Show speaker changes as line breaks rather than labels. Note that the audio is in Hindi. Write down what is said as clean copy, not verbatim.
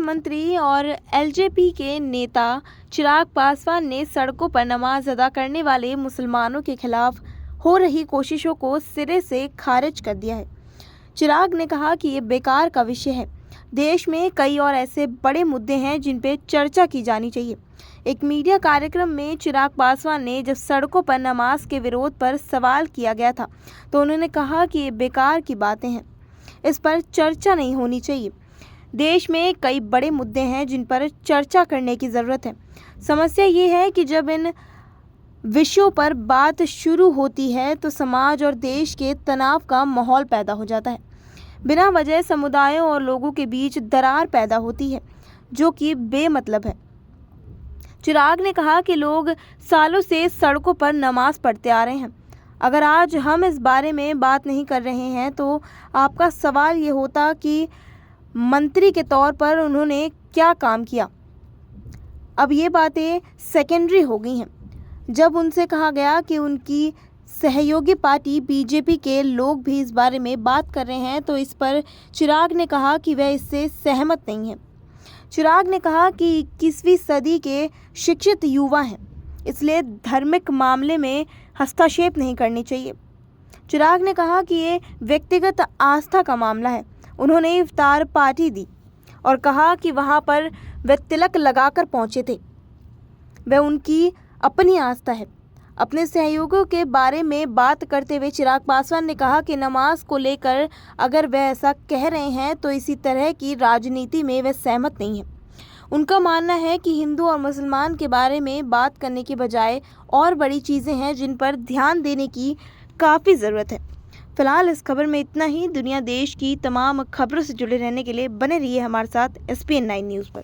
मंत्री और एलजेपी के नेता चिराग पासवान ने सड़कों पर नमाज अदा करने वाले मुसलमानों के खिलाफ हो रही कोशिशों को सिरे से खारिज कर दिया है। चिराग ने कहा कि ये बेकार का विषय है। देश में कई और ऐसे बड़े मुद्दे हैं जिन पे चर्चा की जानी चाहिए। एक मीडिया कार्यक्रम में चिराग पासवान ने जब सड़कों पर नमाज के विरोध पर सवाल किया गया था तो उन्होंने कहा कि ये बेकार की बातें हैं, इस पर चर्चा नहीं होनी चाहिए। देश में कई बड़े मुद्दे हैं जिन पर चर्चा करने की ज़रूरत है। समस्या ये है कि जब इन विषयों पर बात शुरू होती है तो समाज और देश के तनाव का माहौल पैदा हो जाता है। बिना वजह समुदायों और लोगों के बीच दरार पैदा होती है जो कि बेमतलब है। चिराग ने कहा कि लोग सालों से सड़कों पर नमाज पढ़ते आ रहे हैं। अगर आज हम इस बारे में बात नहीं कर रहे हैं तो आपका सवाल ये होता कि मंत्री के तौर पर उन्होंने क्या काम किया। अब ये बातें सेकेंडरी हो गई हैं। जब उनसे कहा गया कि उनकी सहयोगी पार्टी बीजेपी के लोग भी इस बारे में बात कर रहे हैं तो इस पर चिराग ने कहा कि वह इससे सहमत नहीं है। चिराग ने कहा कि 21वीं सदी के शिक्षित युवा हैं, इसलिए धार्मिक मामले में हस्तक्षेप नहीं करनी चाहिए। चिराग ने कहा कि ये व्यक्तिगत आस्था का मामला है। उन्होंने इफ्तार पार्टी दी और कहा कि वहाँ पर वे तिलक लगाकर पहुँचे थे। वह उनकी अपनी आस्था है। अपने सहयोगियों के बारे में बात करते हुए चिराग पासवान ने कहा कि नमाज को लेकर अगर वह ऐसा कह रहे हैं तो इसी तरह की राजनीति में वह सहमत नहीं है। उनका मानना है कि हिंदू और मुसलमान के बारे में बात करने के बजाय और बड़ी चीज़ें हैं जिन पर ध्यान देने की काफ़ी ज़रूरत है। फिलहाल इस खबर में इतना ही। दुनिया देश की तमाम खबरों से जुड़े रहने के लिए बने रहिए हमारे साथ SPN9 न्यूज़ पर।